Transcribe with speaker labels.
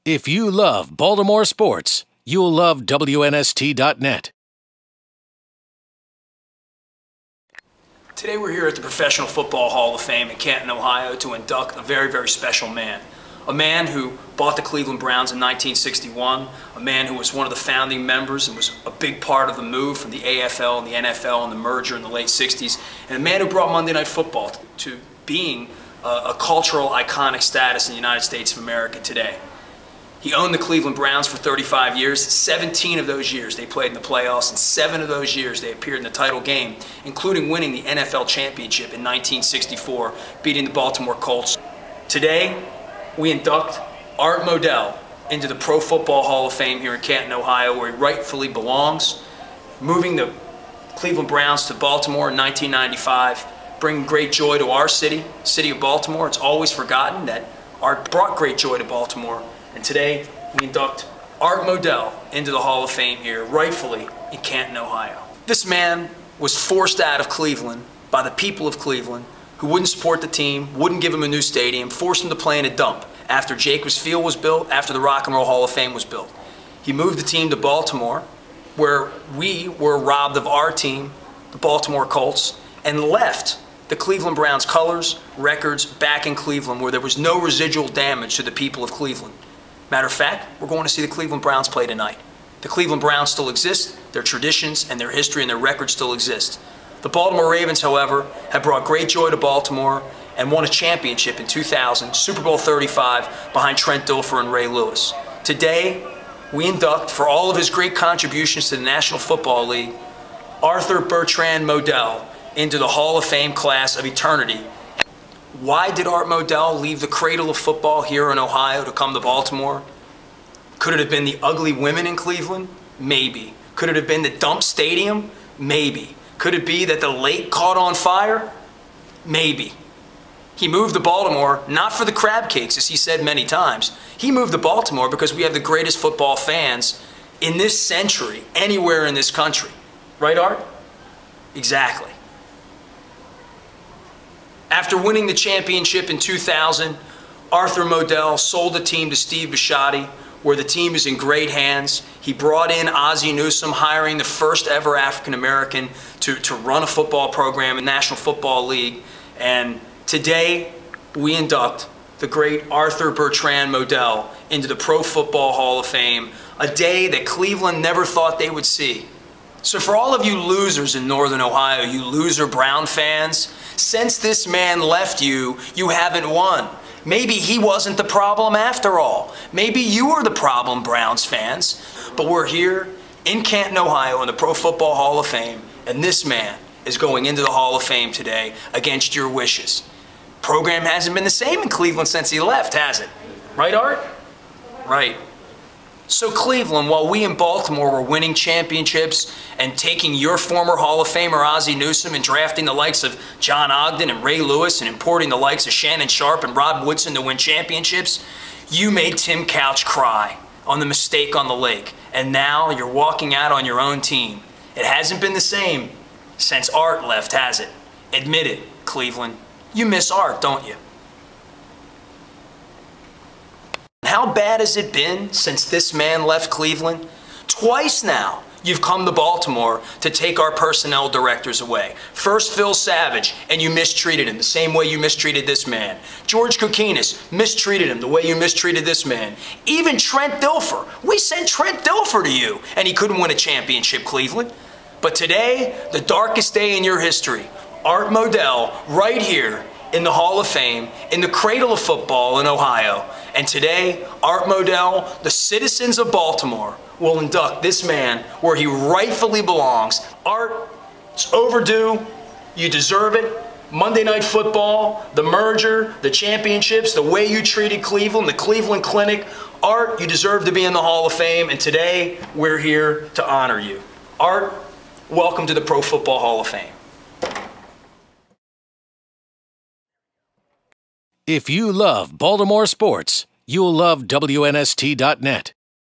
Speaker 1: If you love Baltimore sports, you'll love WNST.net.
Speaker 2: Today we're here at the Professional Football Hall of Fame in Canton, Ohio to induct a very, very special man. A man who bought the Cleveland Browns in 1961, a man who was one of the founding members and was a big part of the move from the AFL and the NFL and the merger in the late 60s, and a man who brought Monday Night Football to being a cultural iconic status in the United States of America today. He owned the Cleveland Browns for 35 years. 17 of those years they played in the playoffs, and 7 of those years they appeared in the title game, including winning the NFL championship in 1964, beating the Baltimore Colts. Today, we induct Art Modell into the Pro Football Hall of Fame here in Canton, Ohio, where he rightfully belongs, moving the Cleveland Browns to Baltimore in 1995, bringing great joy to our city of Baltimore. It's always forgotten that Art brought great joy to Baltimore. And today, we induct Art Modell into the Hall of Fame here, rightfully, in Canton, Ohio. This man was forced out of Cleveland by the people of Cleveland, who wouldn't support the team, wouldn't give him a new stadium, forced him to play in a dump after Jacobs Field was built, after the Rock and Roll Hall of Fame was built. He moved the team to Baltimore, where we were robbed of our team, the Baltimore Colts, and left the Cleveland Browns colors, records back in Cleveland, where there was no residual damage to the people of Cleveland. Matter of fact, we're going to see the Cleveland Browns play tonight. The Cleveland Browns still exist, their traditions and their history and their records still exist. The Baltimore Ravens, however, have brought great joy to Baltimore and won a championship in 2000, Super Bowl 35, behind Trent Dilfer and Ray Lewis. Today, we induct, for all of his great contributions to the National Football League, Arthur Bertrand Modell into the Hall of Fame class of eternity. Why did Art Modell leave the cradle of football here in Ohio to come to Baltimore? Could it have been the ugly women in Cleveland? Maybe. Could it have been the dump stadium? Maybe. Could it be that the lake caught on fire? Maybe. He moved to Baltimore not for the crab cakes, as he said many times. He moved to Baltimore because we have the greatest football fans in this century, anywhere in this country. Right, Art? Exactly. After winning the championship in 2000, Arthur Modell sold the team to Steve Bisciotti, where the team is in great hands. He brought in Ozzie Newsome, hiring the first ever African-American to run a football program in the National Football League. And today, we induct the great Arthur Bertrand Modell into the Pro Football Hall of Fame, a day that Cleveland never thought they would see. So for all of you losers in Northern Ohio, you loser Brown fans, since this man left you, you haven't won. Maybe he wasn't the problem after all. Maybe you were the problem, Browns fans. But we're here in Canton, Ohio in the Pro Football Hall of Fame, and this man is going into the Hall of Fame today against your wishes. Program hasn't been the same in Cleveland since he left, has it? Right, Art? Right. So Cleveland, while we in Baltimore were winning championships and taking your former Hall of Famer Ozzie Newsome and drafting the likes of John Ogden and Ray Lewis and importing the likes of Shannon Sharpe and Rod Woodson to win championships, you made Tim Couch cry on the mistake on the lake. And now you're walking out on your own team. It hasn't been the same since Art left, has it? Admit it, Cleveland. You miss Art, don't you? How bad has it been since this man left Cleveland? Twice now, you've come to Baltimore to take our personnel directors away. First, Phil Savage, and you mistreated him the same way you mistreated this man. George Kokinis mistreated him the way you mistreated this man. Even Trent Dilfer. We sent Trent Dilfer to you, and he couldn't win a championship, Cleveland. But today, the darkest day in your history, Art Modell, right here in the Hall of Fame, in the cradle of football in Ohio. And today, Art Modell, the citizens of Baltimore, will induct this man where he rightfully belongs. Art, it's overdue. You deserve it. Monday Night Football, the merger, the championships, the way you treated Cleveland, the Cleveland Clinic. Art, you deserve to be in the Hall of Fame, and today, we're here to honor you. Art, welcome to the Pro Football Hall of Fame.
Speaker 1: If you love Baltimore sports, you'll love WNST.net.